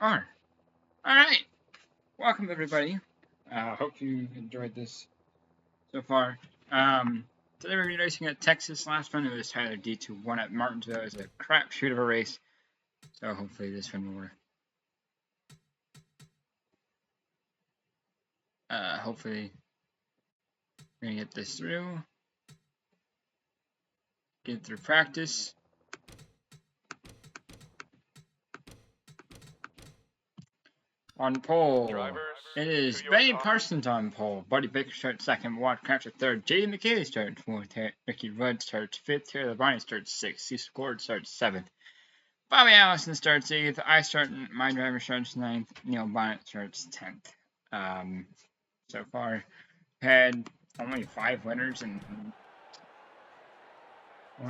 on. Alright, welcome everybody. Hope you enjoyed this so far. Today we're racing at Texas. Last one it was Tyler D2 won at Martinsville. It was a crapshoot of a race. So hopefully this one will hopefully we're gonna get this through. Get through practice. On pole, drivers, it is Benny Parsons on pole. Buddy Baker starts second. Watercraft third. Jaden McKay starts fourth. Ricky Rudd starts fifth. Taylor Bonnie starts sixth. C. Scored starts seventh. Bobby Allison starts eighth. I start. My driver starts ninth. Neil Bonnet starts 10th. So far, had only 5 winners and.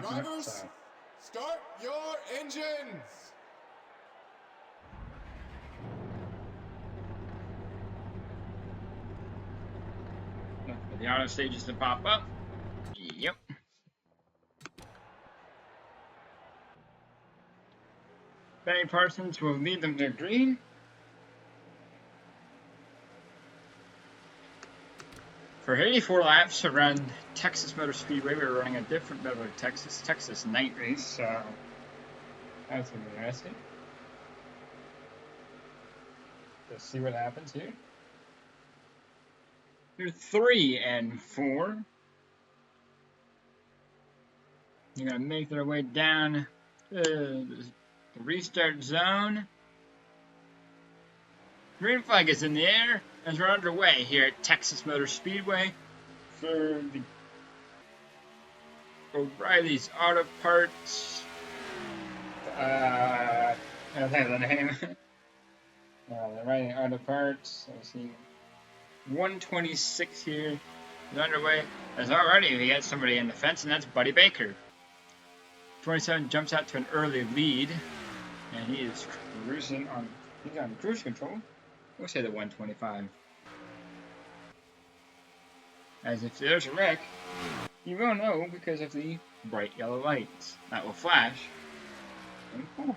Drivers, start your engines. For the auto stages to pop up. Yep. Benny Parsons will lead them to green. For 84 laps around Texas Motor Speedway, we were running a different Motor Texas night race, so that's interesting. Let's see what happens here. They're 3 and 4. They're going to make their way down the restart zone. Green flag is in the air as we're underway here at Texas Motor Speedway for the O'Reilly's Auto Parts. I don't have the name. The O'Reilly Auto Parts. Let's see. 126 here is underway. As already we got somebody in the fence, and that's Buddy Baker. 27 jumps out to an early lead, and he is cruising on. He's on cruise control. We'll say the 125. As if there's a wreck, you will know because of the bright yellow lights that will flash. And cool.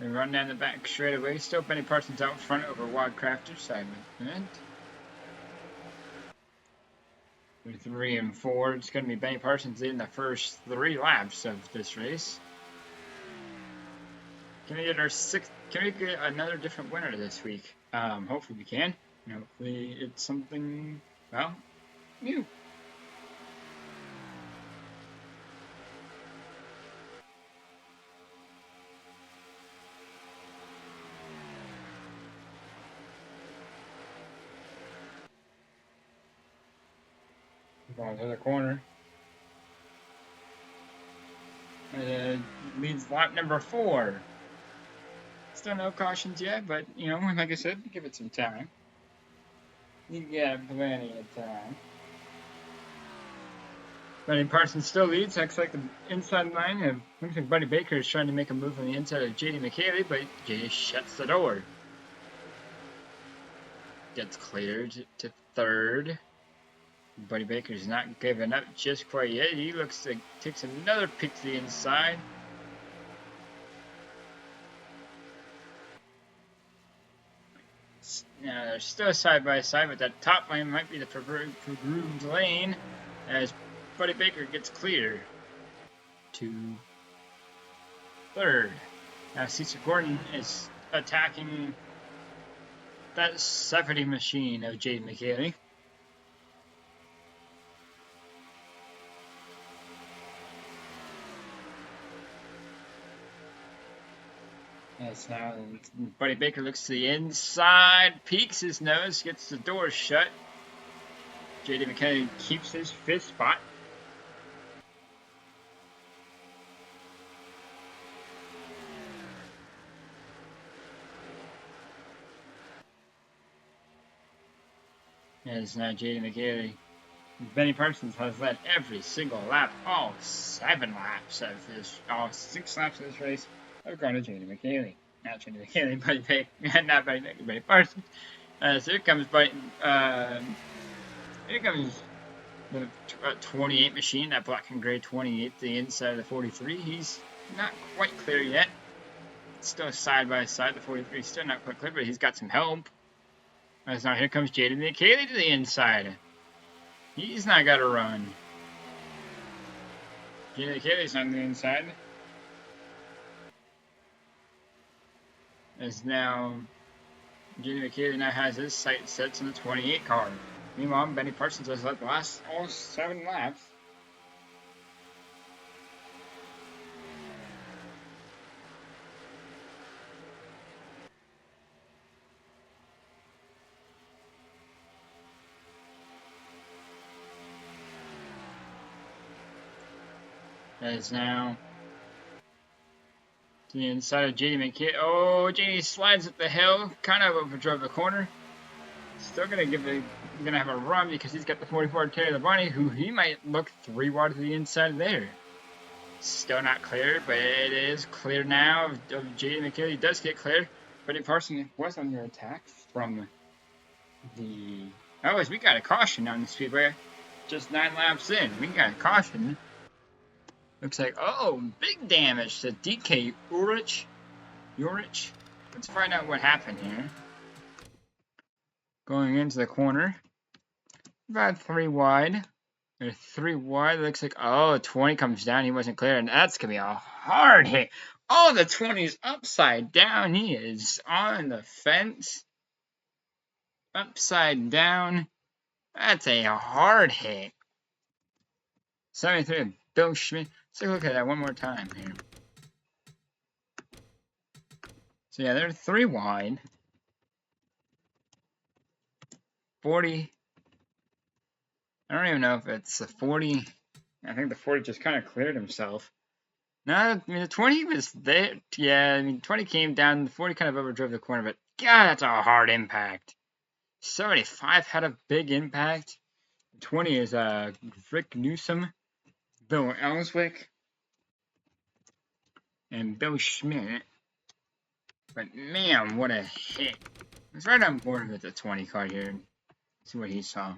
They run down the back straight away. Still Benny Parsons out front over Wildcrafter side movement. 3 and 4. It's going to be Benny Parsons in the first 3 laps of this race. Can we get our 6th? Can we get another different winner this week? Hopefully we can. Hopefully it's something, well, new. Going to the corner. Leads lap number 4. Still no cautions yet, but, like I said, give it some time. You got plenty of time. Benny Parsons still leads. Looks like the inside line. Looks like Buddy Baker is trying to make a move on the inside of J.D. McKay, but J.D. shuts the door. Gets cleared to 3rd. Buddy Baker's not giving up just quite yet. He looks like takes another peek to the inside. Now they're still side by side, but that top lane might be the preferred lane as Buddy Baker gets clear to 3rd. Now Cesar Gordon is attacking that 70 machine of Jaden McKay. Yes, now Buddy Baker looks to the inside, peeks his nose, gets the door shut. J.D. McKay keeps his 5th spot. As now J.D. McKay, Benny Parsons has led every single lap, all 7 laps of this, all 6 laps of this race. I've gone to J.D. McKay. Not J.D. McKay, Buddy Baker, not Buddy Baker, Benny Parsons. So here comes The 28 machine, that black and gray 28, the inside of the 43, he's not quite clear yet. It's still side by side. The 43 is still not quite clear, but he's got some help. As now here comes Jaden McKaylee to the inside. He's not got to run. Jaden McKaylee's on the inside. As now Jaden McKaylee now has his sight set on the 28 car. Meanwhile, Benny Parsons has led the last almost 7 laps. As now to the inside of JD McKay. Oh, JD slides up the hill, kind of overdrove the corner. Still gonna have a run because he's got the 44 Taylor Bunny, who he might look 3 wide to the inside there. Still not clear, but it is clear now of JD McKay. He does get clear, but in Parson was under attack from the. Oh, we got a caution on the speedway. Just 9 laps in, we got a caution. Looks like, oh, big damage to DK Urich. Let's find out what happened here. Going into the corner. About 3 wide. Or 3 wide. Looks like, oh, 20 comes down. He wasn't clear. And that's going to be a hard hit. Oh, the 20's upside down. He is on the fence. Upside down. That's a hard hit. 73, Bill Schmidt. Let's take a look at that one more time here. So yeah, they're 3 wide. 40. I don't even know if it's the 40. I think the 40 just kind of cleared himself. No, I mean, the 20 was there. Yeah, I mean, 20 came down. The 40 kind of overdrove the corner, but God, that's a hard impact. 75 had a big impact. 20 is Rick Newsom, Bill Ellswick, and Bill Schmidt. But man, what a hit. It's right on board with the 20 car here. See what he saw.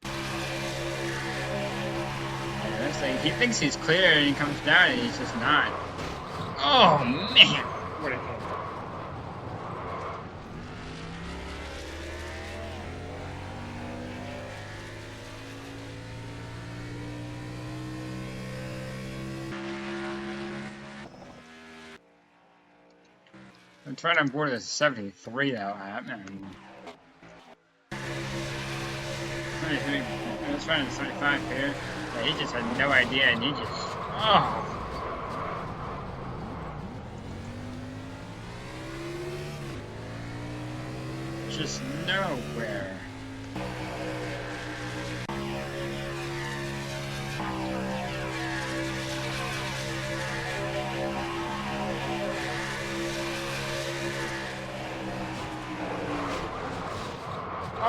Yeah, looks like he thinks he's clear and he comes down and he's just not. Oh man, what a hit. I'm trying on board with 73 that lap, and 73, let's run 75 here. Yeah, he just had no idea, and he just, oh. Just nowhere.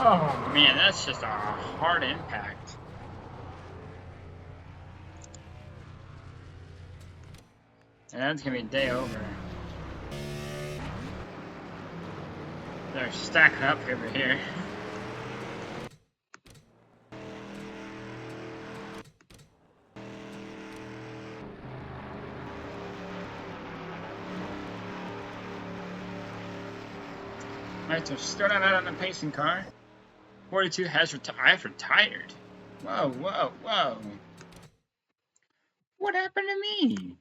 Oh man, that's just a hard impact. And that's gonna be day over. They're stacking up over here. Alright, so starting out on the pacing car. 42 has retired. Whoa, whoa, whoa. What happened to me?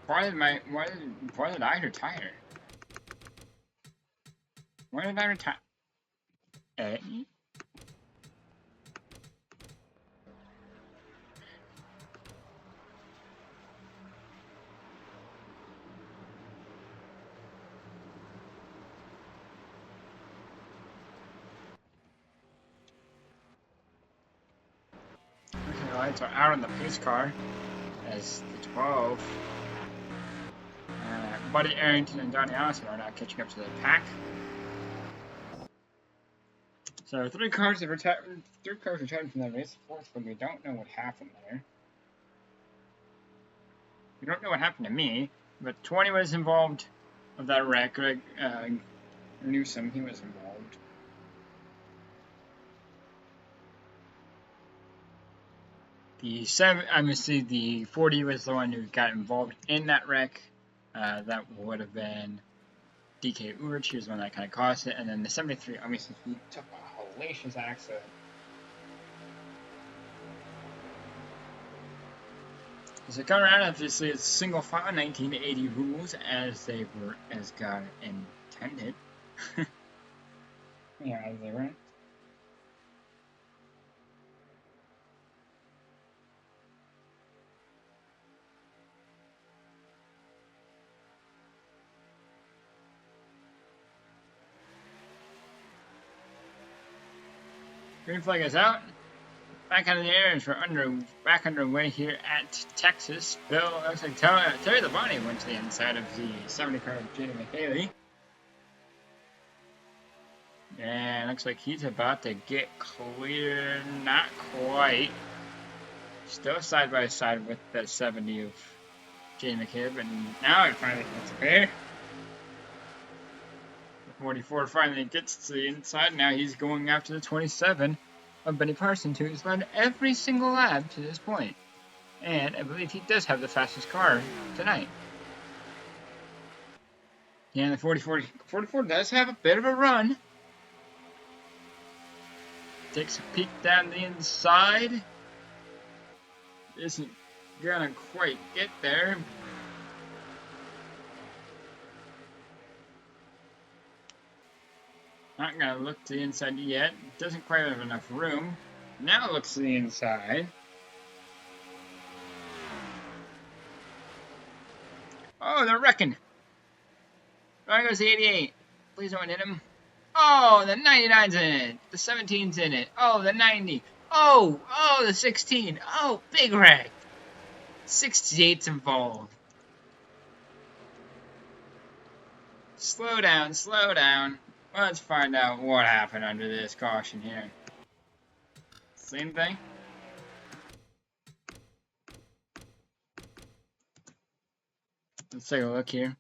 Why did I retire? Why did I retire? Eh? Okay, the lights are out on the pace car as the 12 Buddy Arrington and Donnie Allison are not catching up to the pack. So three cars have retired from that race. Fourth one, we don't know what happened there. We don't know what happened to me, but 20 was involved of that wreck. Greg Newsom, he was involved. The 40 was the one who got involved in that wreck. That would have been DK Urich. He was the one that kind of caused it. And then the 73, obviously, he took a hellacious accident. So coming around, obviously, it's single file 1980 rules as God intended. Yeah, as they were. Green flag is out. Back out of the air as we're back underway here at Texas. Bill, looks like Terry Labonte went to the inside of the 70 car of Jenny McHaley. And looks like he's about to get clear. Not quite. Still side by side with the 70 of Jenny McHaley, but now it finally gets clear. The 44 finally gets to the inside. Now he's going after the 27 of Benny Parsons, who has led every single lap to this point. And I believe he does have the fastest car tonight. Yeah, the 44 does have a bit of a run. Takes a peek down the inside. Isn't gonna quite get there. Not gonna look to the inside yet. Doesn't quite have enough room. Now looks to the inside. Oh, they're wrecking. There goes the 88. Please don't hit him. Oh, the 99's in it. The 17's in it. Oh, the 90. Oh, the 16. Oh, big wreck. 68's involved. Slow down, slow down. Let's find out what happened under this caution here. Same thing. Let's take a look here.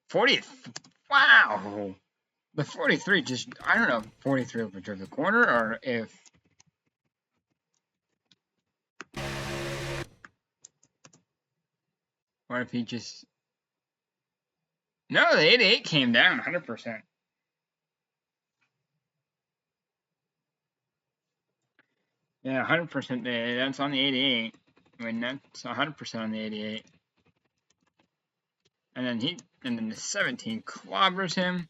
40. Wow. The 43 just, I don't know if 43 overdrove the corner or if. Or if he just. No, the 88 came down 100%. Yeah, 100%. That's on the 88. I mean, that's 100% on the 88. And then the 17 clobbers him.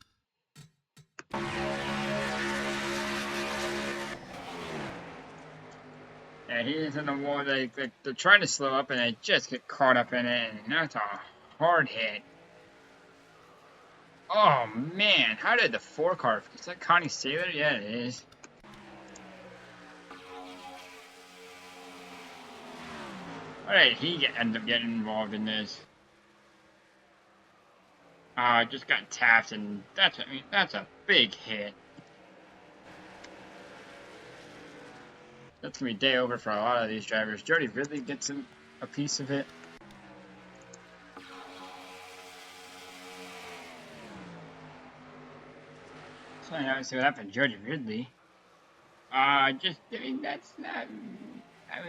Yeah, he is in the wall. They're trying to slow up and they just get caught up in it. And that's a hard hit. Oh man, how did the 4 car? Is that Connie Saylor? Yeah, it is. Why did he end up getting involved in this? Just got tapped, and that's a big hit. That's gonna be day over for a lot of these drivers. Jody Ridley gets a piece of it. So now let's see what happened. Jody Ridley. That's not.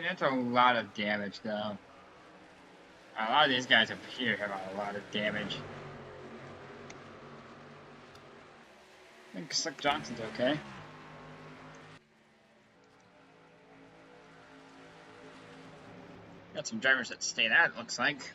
That's a lot of damage, though. A lot of these guys up here have a lot of damage. I think Slick Johnson's okay. Got some drivers that stayed out, it looks like.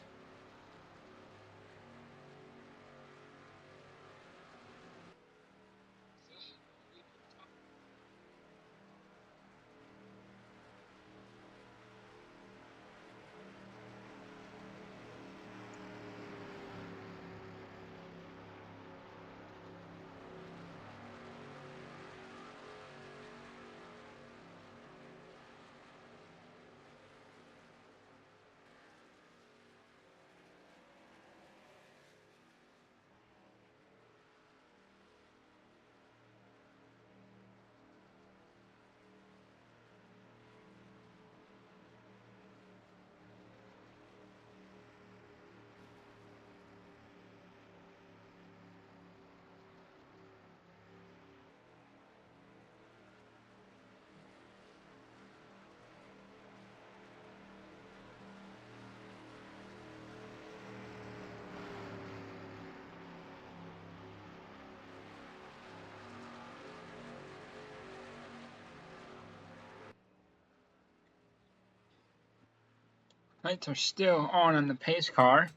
Lights are still on the pace car.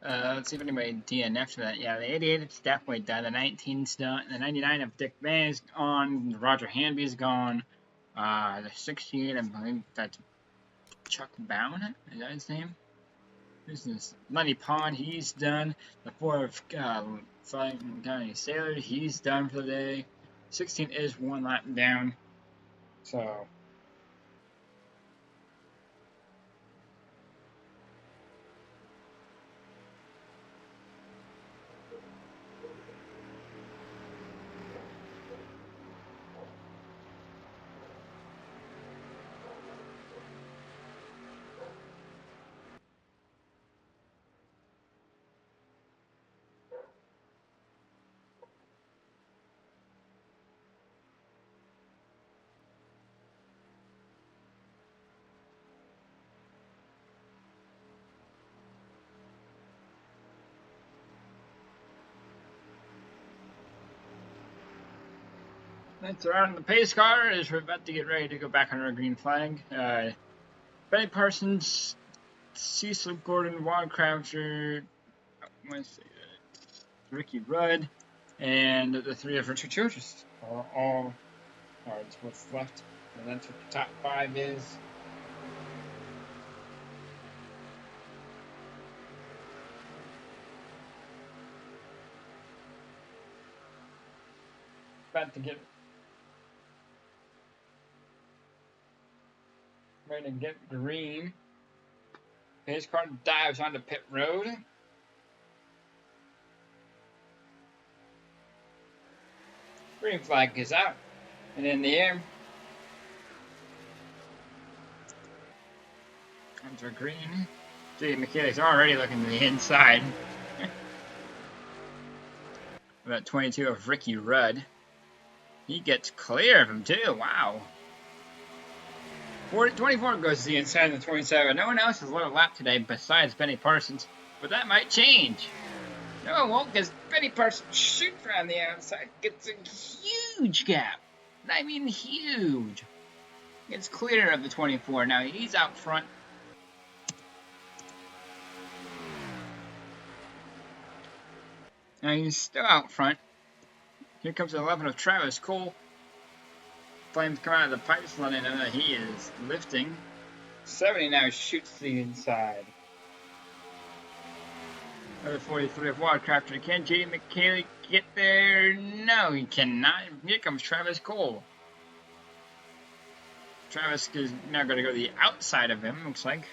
Let's see if anybody DNF'd that. Yeah, the 88 is definitely done. The 19's done. The 99 of Dick Van is on. Roger Hanby's gone. The 68, I believe that's Chuck Bowen. Is that his name? This is Lenny Pond. He's done. The 4 of Flying County Sailor. He's done for the day. 16 is one lap down. So. Lights are on the pace car as we're about to get ready to go back on our green flag. Benny Parsons, Cecil Gordon, Wildcrafter, Ricky Rudd, and the 3 of Richard Childress are all cards. What's left, and that's what the top 5 is. About to get ready to get green. Pace car dives onto pit road. Green flag is out and in the air. Comes our green. J.D. McKay's already looking to the inside. About 22 of Ricky Rudd. He gets clear of him too. Wow. 24 goes to the inside of the 27. No one else has led a lap today besides Benny Parsons, but that might change. No, it won't, because Benny Parsons shoots around the outside, gets a huge gap. I mean huge. Gets clear of the 24. Now he's out front. Now he's still out front. Here comes the 11 of Travis Cole. Flames come out of the pipes, letting him know that he is lifting. 70 now shoots to the inside. Another 43 of Wildcrafter. Can J.D. McKay get there? No, he cannot. Here comes Travis Cole. Travis is now going to go to the outside of him, looks like.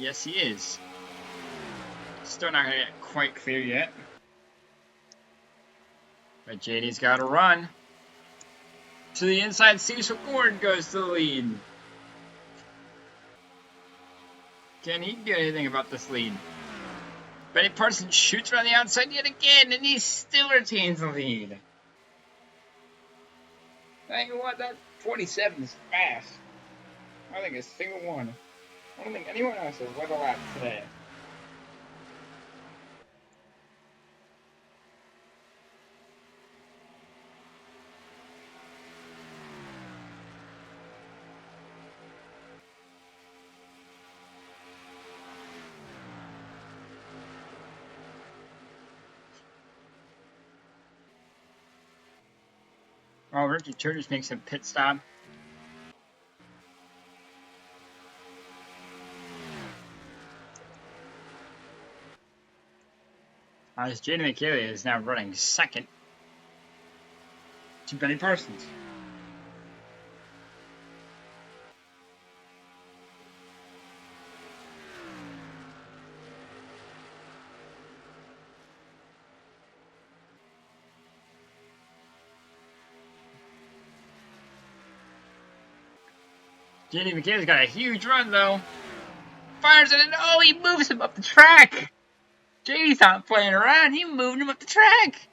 Yes, he is. Still not going to get quite clear yet. But JD's got to run. To the inside, Cecil Gordon goes to the lead. Can he do anything about this lead? Benny Parsons shoots around the outside yet again, and he still retains the lead. Tell you what, that 47 is fast. I don't think a single one. I don't think anyone else has led a lap today. Oh, Richard Childress makes a pit stop. As J.D. McKay is now running second to Benny Parsons. J.D. McKay's got a huge run though. Fires it and oh, he moves him up the track. JD's not playing around, he moved him up the track.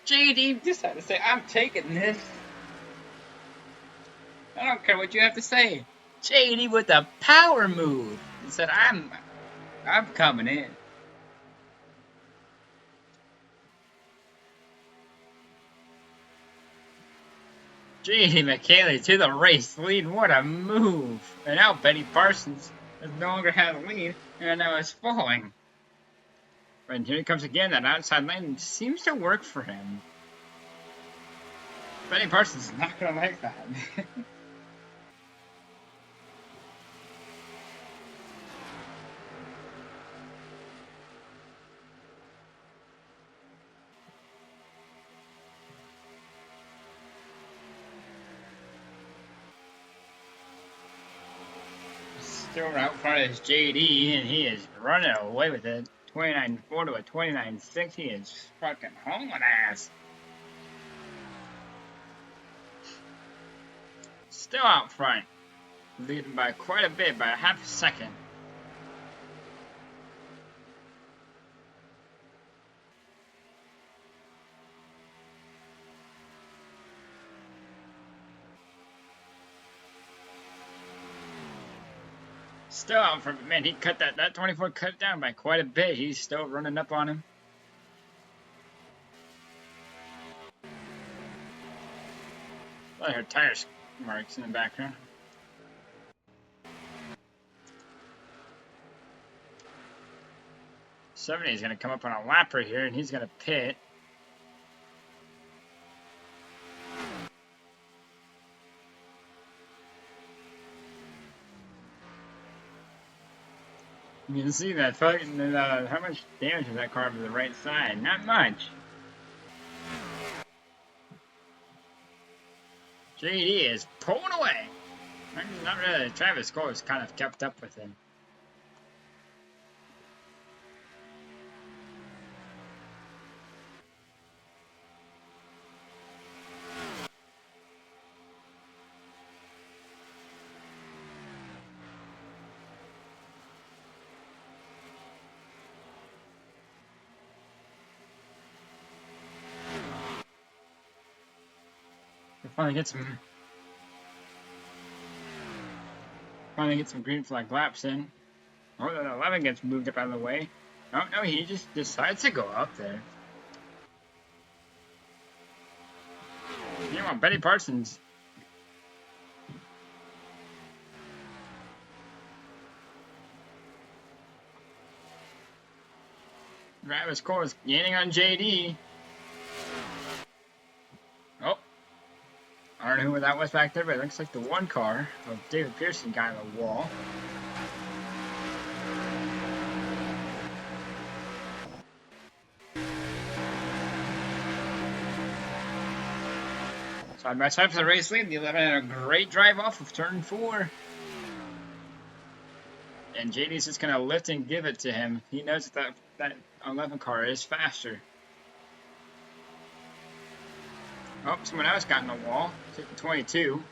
JD just had to say, I'm taking this. I don't care what you have to say. JD with a power move. He said, I'm coming in. Gee, McKaylee to the race lead. What a move. And now Betty Parsons no longer has a lead, and now is falling. And here he comes again. That outside lane seems to work for him. Betty Parsons is not going to like that. Still out front is JD, and he is running away with it. 29.4 to a 29.6. He is fucking hauling ass. Still out front. Leading by quite a bit, by a half a second. Still out front, man, he cut that 24 cut down by quite a bit. He's still running up on him. Look at her tire marks in the background. Is going to come up on a lapper here, and he's going to pit. You can see that fucking, how much damage is that car to the right side? Not much. JD is pulling away. Not really. Travis Cole has kind of kept up with him. Finally get some green flag laps in. Oh, the 11 gets moved up out of the way. Oh no, he just decides to go up there. You know what, Betty Parsons. Travis Cole is gaining on JD. Oh. I don't know who that was back there, but it looks like the one car of David Pearson got in the wall. Side by side for the race lead. The 11 had a great drive off of turn 4. And JD's just going to lift and give it to him. He knows that 11 car is faster. Oh, someone else got in the wall. Took the 22.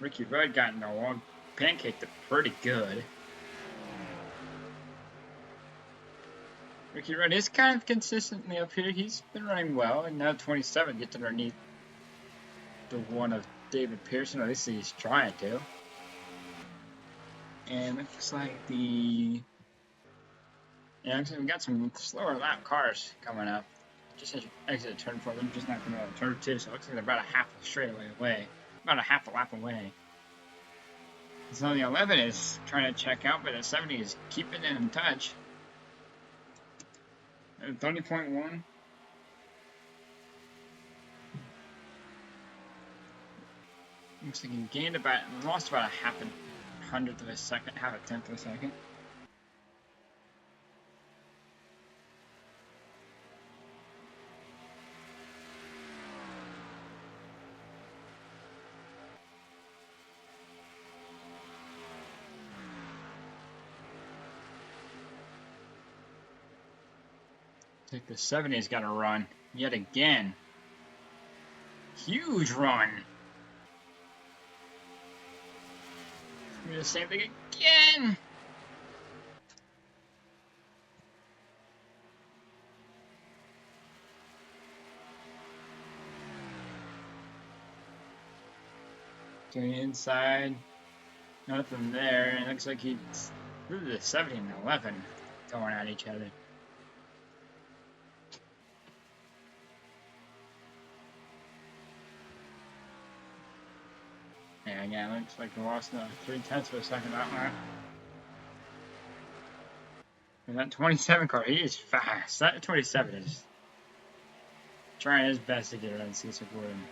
Ricky Rudd got in the wall. Pancaked it pretty good. Ricky Rudd is kind of consistently up here. He's been running well. And now 27 gets underneath the one of David Pearson. At least he's trying to. And it looks like we got some slower lap cars coming up. Just as you exit turn 4, they're just not going to turn 2, so it looks like they're about a half a straightaway away. About a half a lap away. So the 11 is trying to check out, but the 70 is keeping it in touch. 30.1. Looks like he gained lost about a half a tenth of a second. I think the 70's got to run yet again. Huge run. Do the same thing again. To the inside. Nothing there. It looks like he's the 70 and the 11 going at each other. Yeah, again, looks like we lost 3/10 of a second that lap. And that 27 car, he is fast. That 27 is trying his best to get around Cecil Gordon.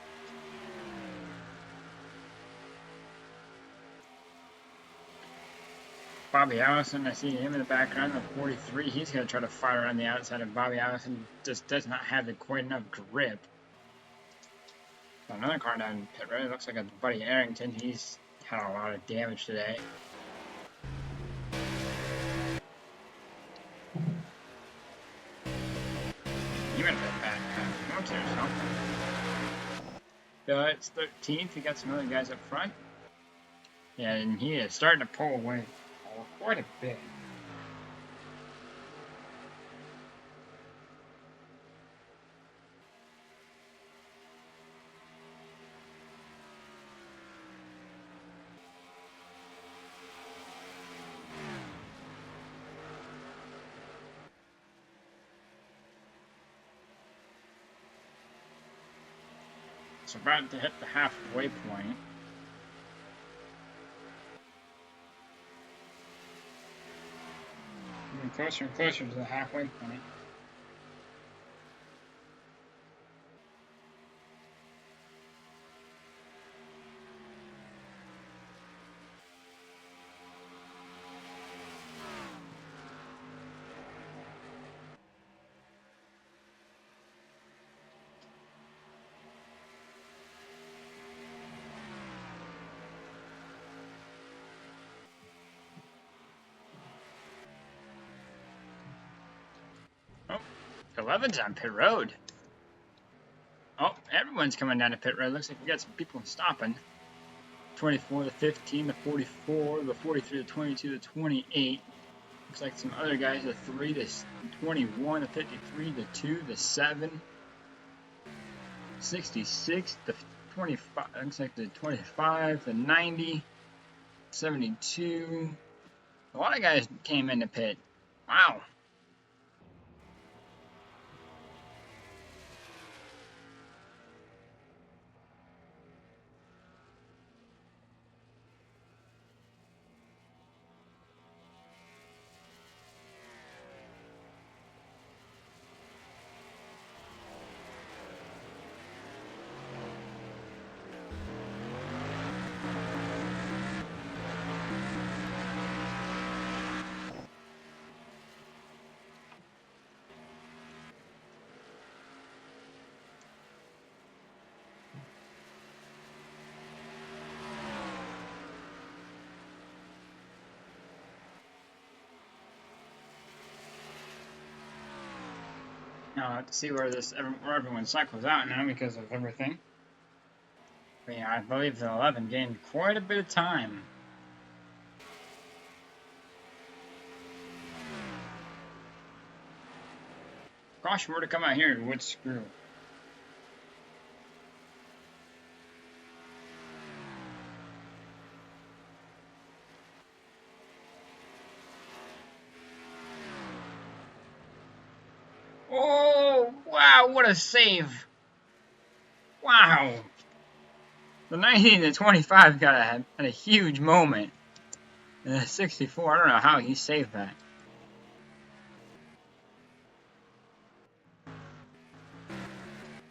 Bobby Allison, I see him in the background, the 43. He's going to try to fight around the outside, and Bobby Allison just does not have quite enough grip. So another car down in pit road. It looks like a Buddy Arrington. He's had a lot of damage today. He went a bit back. Or something. It's 13th. He got some other guys up front. Yeah, and he is starting to pull away quite a bit. It's about to hit the halfway point. Getting closer and closer to the halfway point. Oh, 11's on pit road. Oh, everyone's coming down to pit road. Looks like we got some people stopping. 24 to 15 to 44, the 43 to 22 to 28. Looks like some other guys, the 3 to 21, the 53, the 2, the 7, 66, the 25, looks like the 25, the 90, 72. A lot of guys came into pit. Wow. Now I'll have to see where everyone cycles out now because of everything. But yeah, I believe the 11 gained quite a bit of time. Caution, were to come out here, it would screw. Oh, wow, what a save. Wow. The 19 to 25 got a huge moment. And the 64, I don't know how he saved that.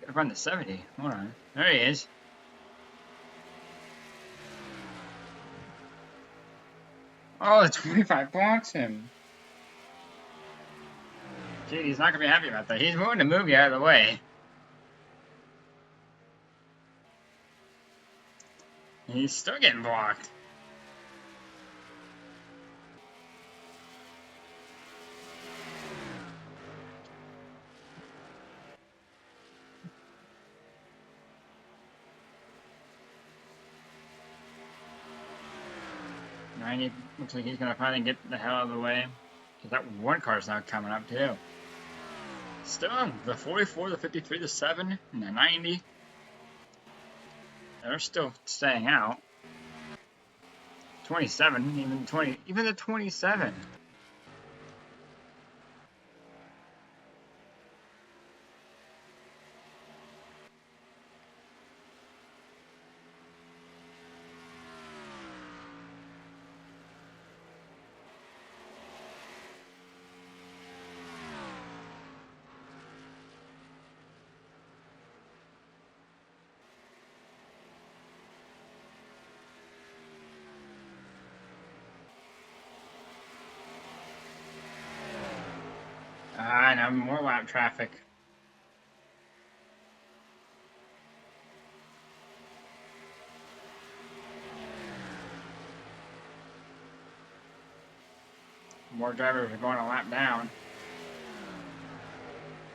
Gotta run the 70. Hold on. There he is. Oh, the 25 blocks him. Gee, he's not gonna be happy about that. He's willing to move you out of the way. He's still getting blocked. Looks like he's gonna finally get the hell out of the way. Because that one car's now coming up too. Still, the 44, the 53, the 7, and the 90. They're still staying out. 27, even the 27. I know, more lap traffic. More drivers are going a lap down.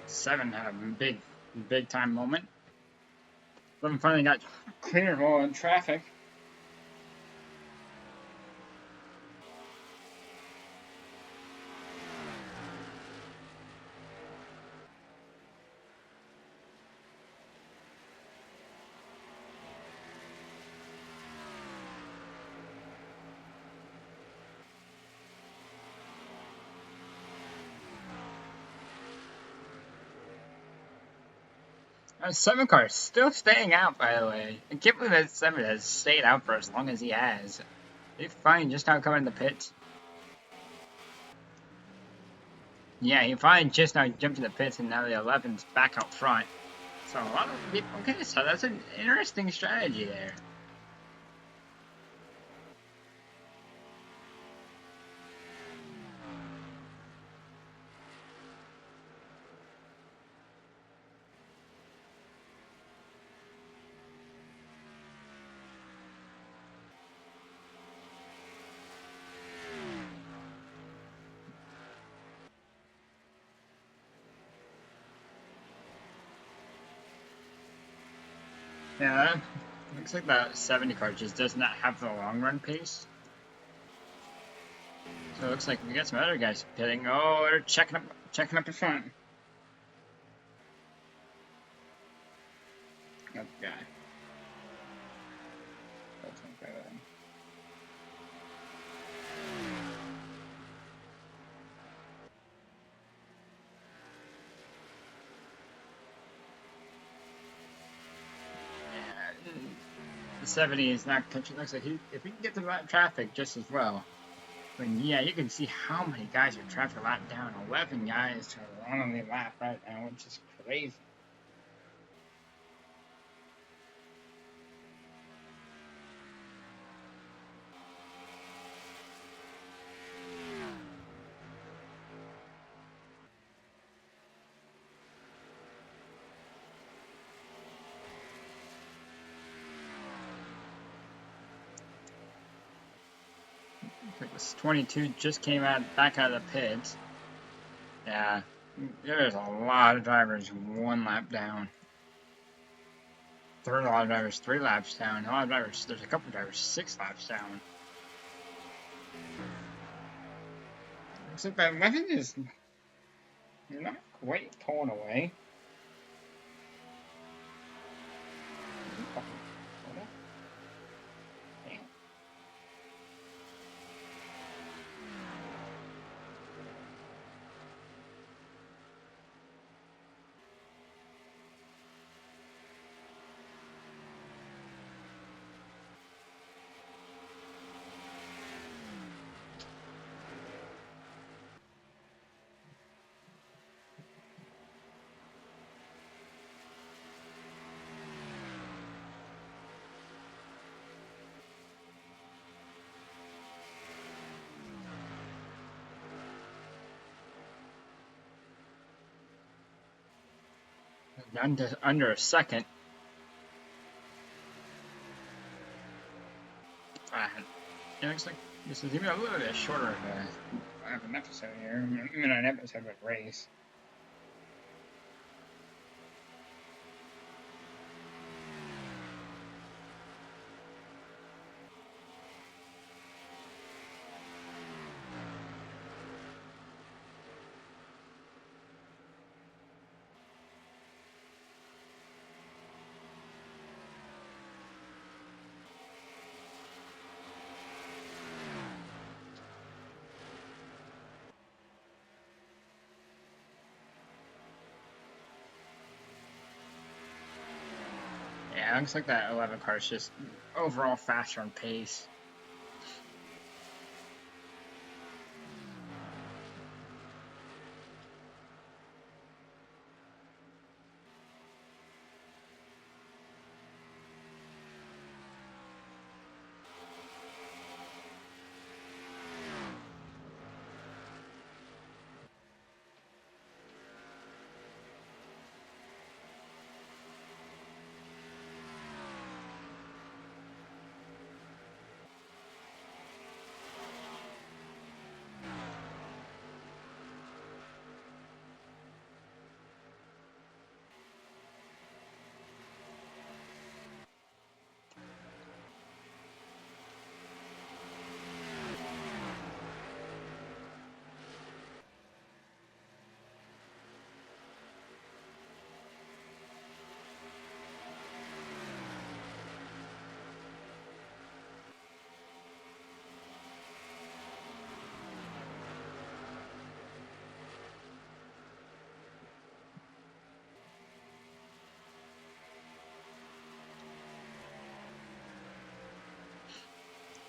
7 had a big time moment. 11 finally got clearable in traffic. Seven car is still staying out, by the way. I can't believe that 7 has stayed out for as long as he has. He's finally just now coming in the pits. Yeah, he finally just now jumped in the pits, and now the 11's back out front. So a lot of people. Okay, so that's an interesting strategy there. Yeah, looks like that 70 car just does not have the long run pace. So it looks like we got some other guys pitting. Oh, they're checking up the front. That guy. That's okay with him. Yeah, the 70 is not catching. Looks like if he can get the right traffic just as well. But yeah, you can see how many guys are traffic lap down. 11 guys are on the lap right now, which is crazy. This 22 just came back out of the pits. Yeah, there's a lot of drivers 1 lap down. There's a lot of drivers 3 laps down. A lot of drivers. There's a couple of drivers 6 laps down. Looks like that 11 is not quite pulling away. Down to under a second. It looks like this is even a little bit shorter of an episode here. I mean, an episode of a race. Yeah, it looks like that 11 car is just overall faster on pace.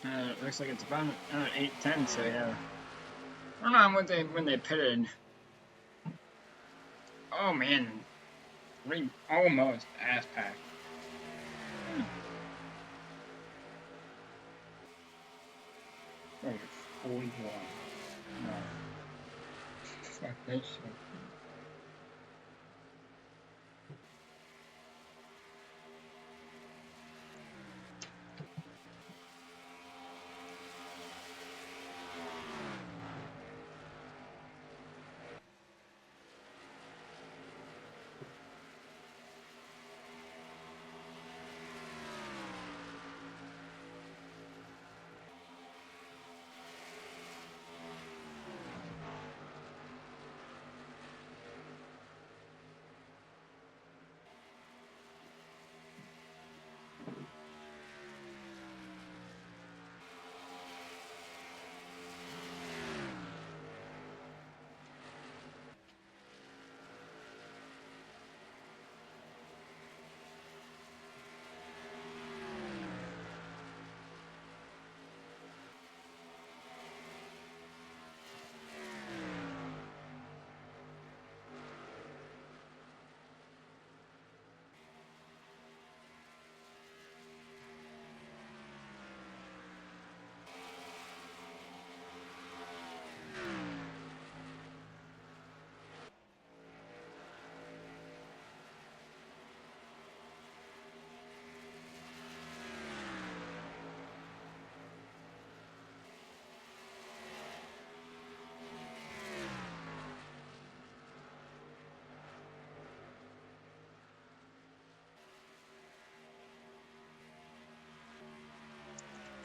It looks like it's about another 8:10, so yeah. I don't know when they pitted. Oh man, almost ass packed. 41. No. Fuck this shit.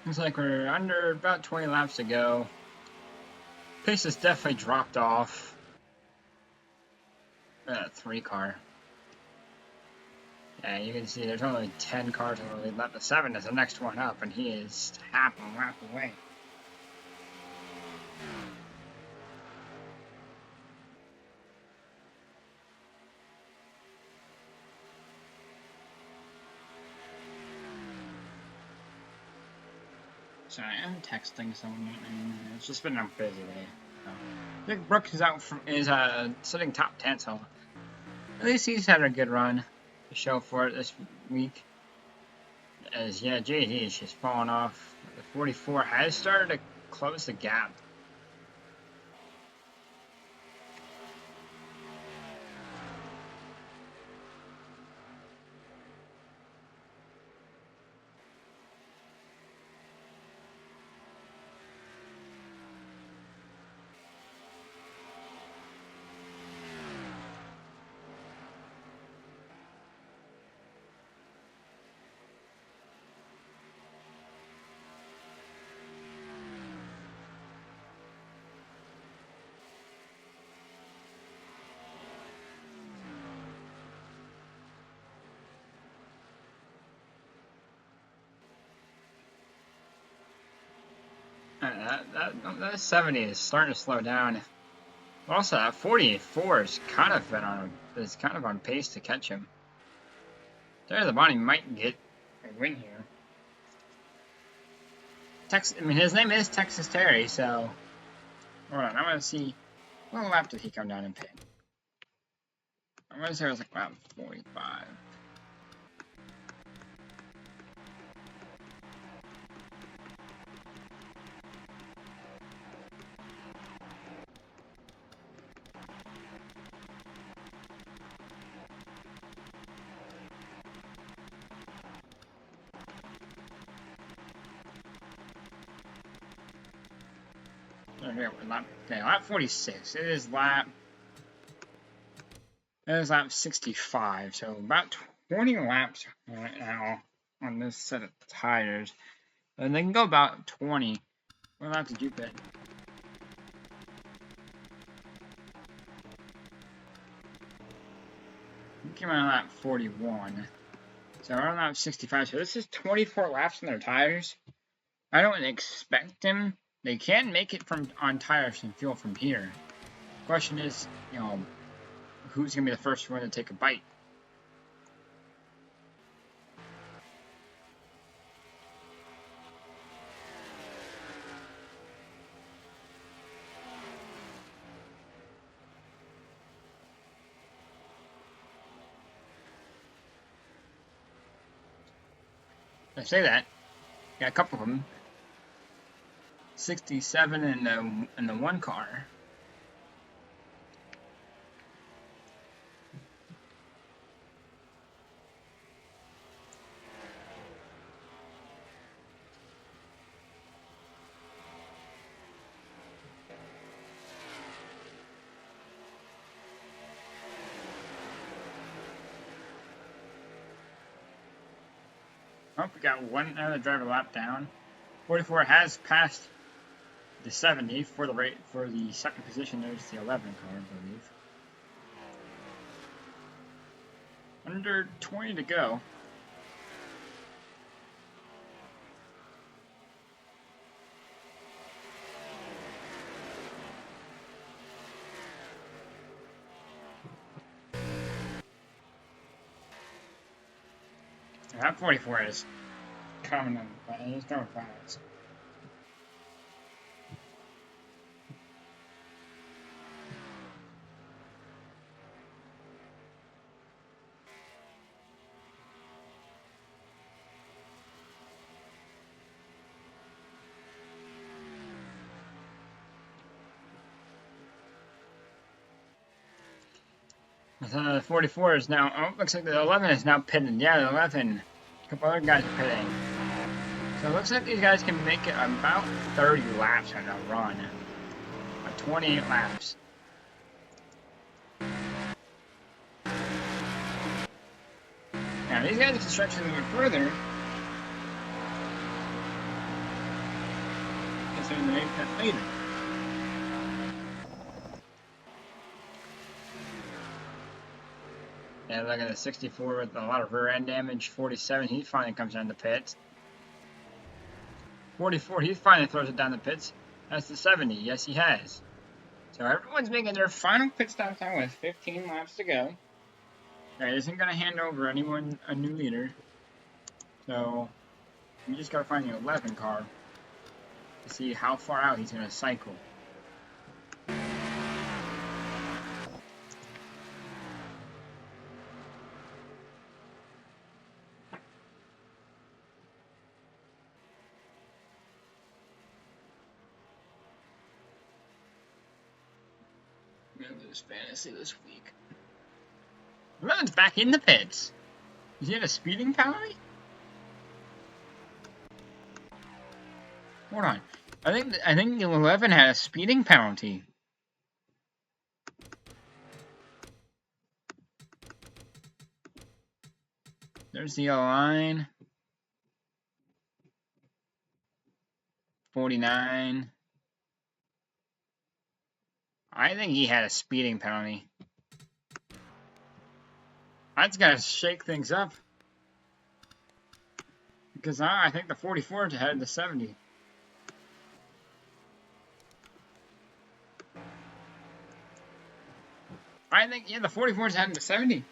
Looks like we're under about 20 laps to go. Pace has definitely dropped off. 3-car. Yeah, you can see there's only 10 cars on the lead lap. The 7 is the next one up, and he is half a lap away. Sorry, I'm texting someone, and it's just been a busy day. So. I think Brooks is sitting top 10, so at least he's had a good run to show for it this week. As yeah, JD is just falling off. The 44 has started to close the gap. That 70 is starting to slow down. Also, that 44 is kind of on pace to catch him. There, the Bonnie might get a win here. His name is Texas Terry, so hold on. I want to see what lap did he come down and pit. I want to say it was like lap 45. Lap 46. It is lap 65. So about 20 laps right now on this set of tires. And they can go about 20. What lap did you pit? You came on lap 41. So we're on lap 65. So this is 24 laps on their tires. I don't expect them. They can make it on tires and fuel from here. Question is, who's gonna be the first one to take a bite? I say that. Got a couple of them. 67 in the one car. Oh, we got one other driver lap down. 44 has passed the 70 for the second position. There's the 11 car, I believe. Under 20 to go. That 44 is coming in, but he's going fast. The 44 is now, oh, looks like the 11 is now pitting. Yeah, the 11, a couple other guys are pitting. So it looks like these guys can make it about 30 laps on a run. 28 laps. Now these guys can stretch it a little bit further. Considering they pit later. Yeah, look at the 64 with a lot of rear end damage. 47, he finally comes down the pits. 44, he finally throws it down the pits. That's the 70, yes he has. So everyone's making their final pit stop time with 15 laps to go. That isn't going to hand over anyone a new leader. So we just got to find the 11 car to see how far out he's going to cycle. I'm going to lose fantasy this week. 11's back in the pits. Is he at a speeding penalty? Hold on. I think the 11 had a speeding penalty. There's the line. 49. I think he had a speeding penalty. That's got to shake things up. Because I think the 44 had the 70. I think, yeah, the 44's had the 70.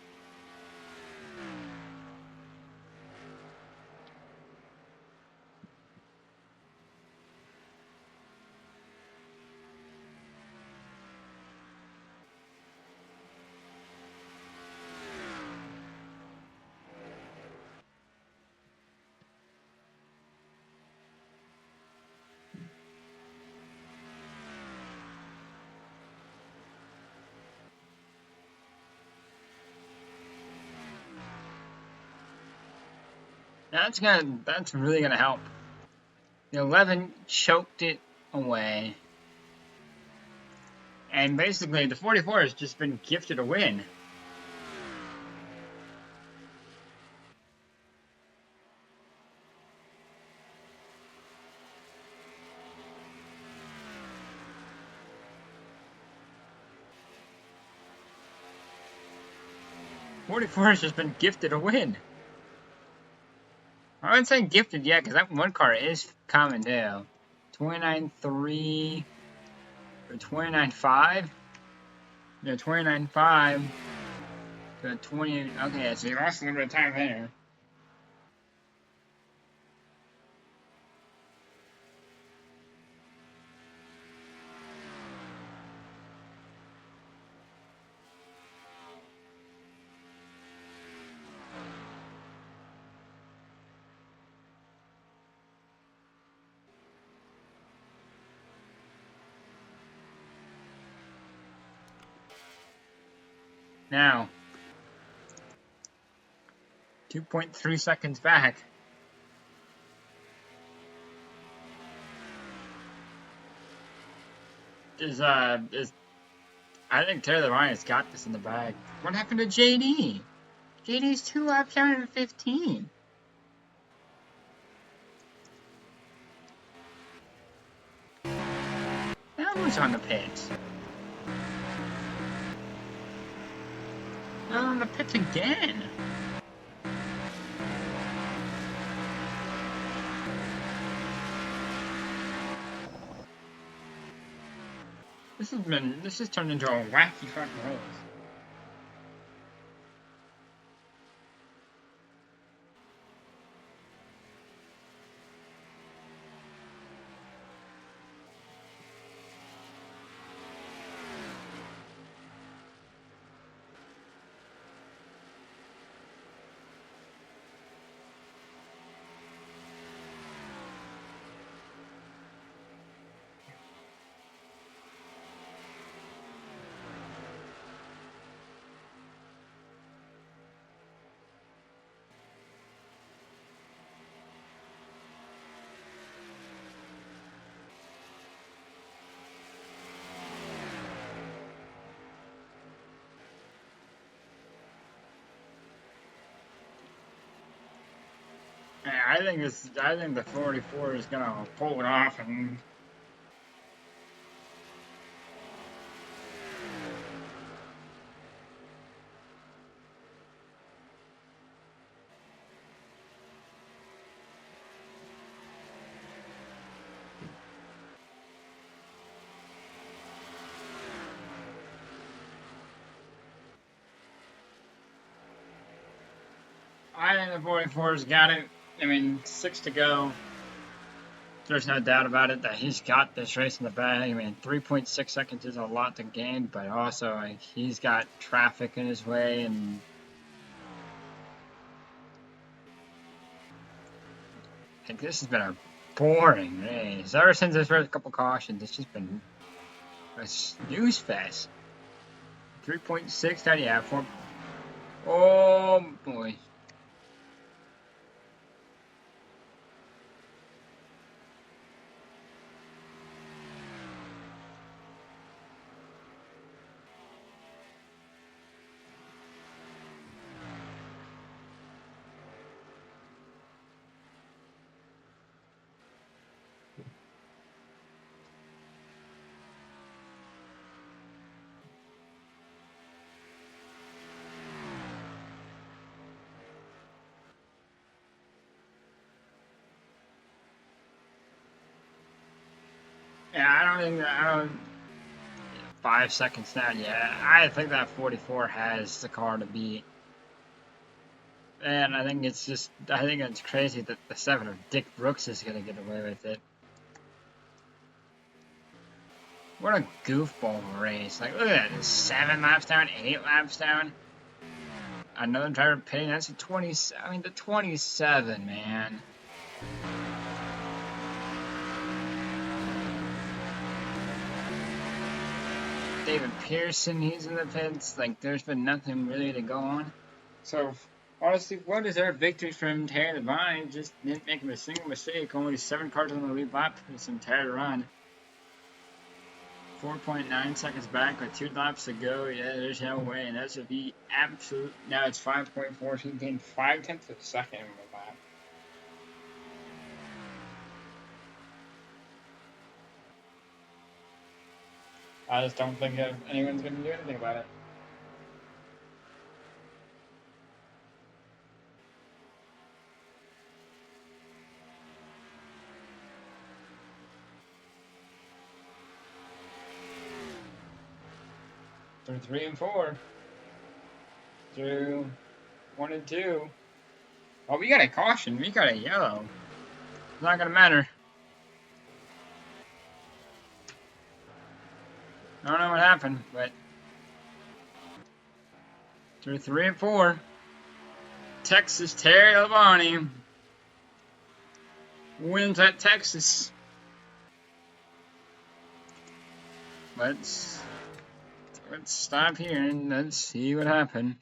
That's really gonna help. The 11 choked it away. And basically the 44 has just been gifted a win. '44 has just been gifted a win. I wouldn't say gifted yet, because that one car is common too. 29.3 or 29.5. Yeah, 29.5 to 20. Okay, so you lost a little bit of time there. Now, 2.3 seconds back. I think Taylor Lyon's got this in the bag. What happened to JD? JD's 2 laps down in 15. Now who's on the pits? Now on the pits again. This has turned into a wacky fucking race. I think the 44 is gonna pull it off and. I think the 44's got it. I mean, 6 to go. There's no doubt about it that he's got this race in the bag. I mean, 3.6 seconds is a lot to gain, but also like he's got traffic in his way, and like this has been a boring race ever since his first couple cautions. It's just been a snooze fest. 3.6, that yeah, 4. Oh boy. Yeah, I don't 5 seconds down. Yeah, I think that 44 has the car to beat. And I think it's crazy that the 7 of Dick Brooks is gonna get away with it. What a goofball race. Like, look at that, 7 laps down, 8 laps down. Another driver pitting, that's a 20, I mean, the 27, man. David Pearson, he's in the pits. Like, there's been nothing really to go on. So, honestly, what is our victory from Taylor Devine? Just didn't make a single mistake. Only 7 cars on the lead lap for this entire run. 4.9 seconds back with 2 laps to go. Yeah, there's no way. And that's would be absolute. Now it's 5.4. So he gained 0.5 of a second in the lap. I just don't think anyone's going to do anything about it. Through 3 and 4. Through 1 and 2. Oh, we got a caution. We got a yellow. It's not going to matter. I don't know what happened, but through 3 and 4, Texas Terry Labonte wins at Texas. But let's stop here and let's see what happened.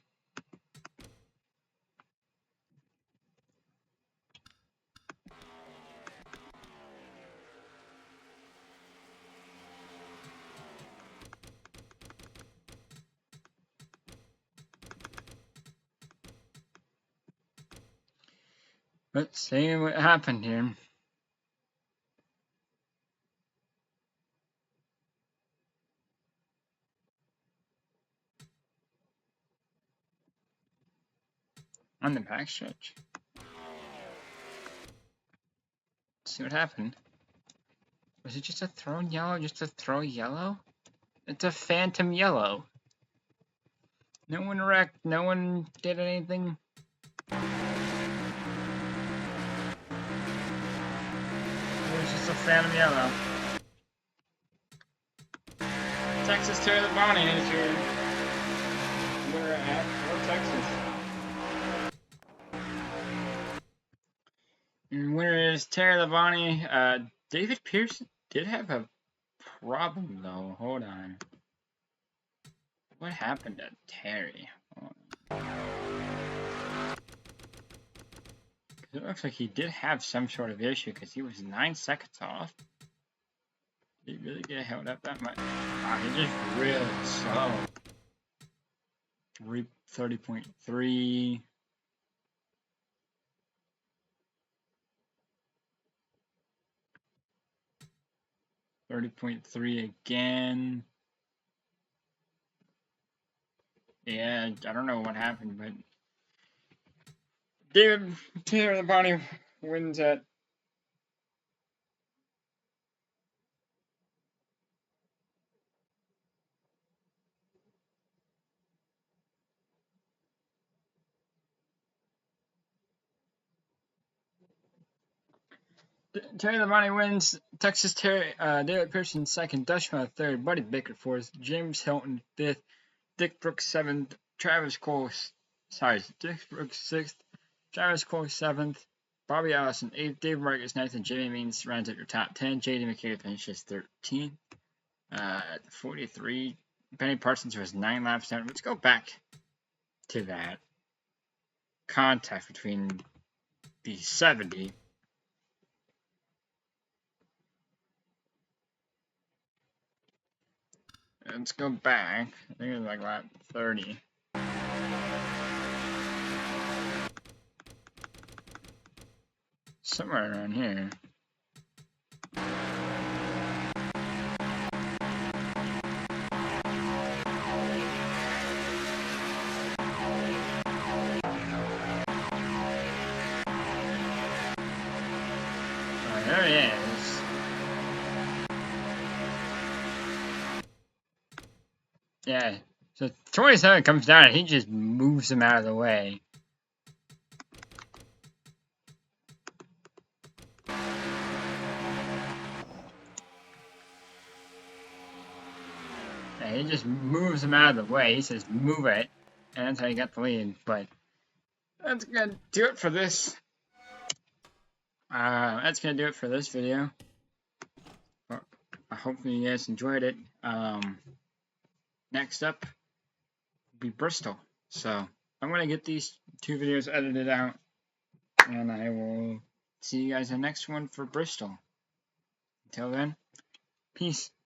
Let's see what happened here. On the backstretch. See what happened. Was it just a thrown yellow? Just a throw yellow? It's a phantom yellow. No one wrecked. No one did anything. It was just a phantom yellow. Texas Terry the Bonnie is your winner at North Texas. And winner is Terry the Bonnie. David Pearson did have a problem though. Hold on. What happened to Terry? It looks like he did have some sort of issue because he was 9 seconds off. Did he really get held up that much? Wow, he just really slow. 30.3. 30.3 again. Yeah, I don't know what happened, but David Taylor the Bonnie wins at Terry the Bonnie wins. Texas Terry, David Pearson second, Dutchman third, Buddy Baker fourth, James Hilton fifth, Dick Brooks seventh, Dick Brooks sixth, Travis Cole seventh, Bobby Allison eighth, Dave Marcus ninth, and Jamie Means rounds out your top 10. JD McKay finishes 13th. At 43, Benny Parsons was 9 laps down. Let's go back to that contact between the 70. Let's go back. I think it was like lap 30. Somewhere around here. Oh, there he is. Yeah. So 27 comes down and he just moves him out of the way. Yeah, he just moves him out of the way. He says, move it. And that's how he got the lead. But that's going to do it for this. That's going to do it for this video. Hopefully you guys enjoyed it. Next up will be Bristol. So I'm going to get these 2 videos edited out. And I will see you guys in the next one for Bristol. Until then, peace.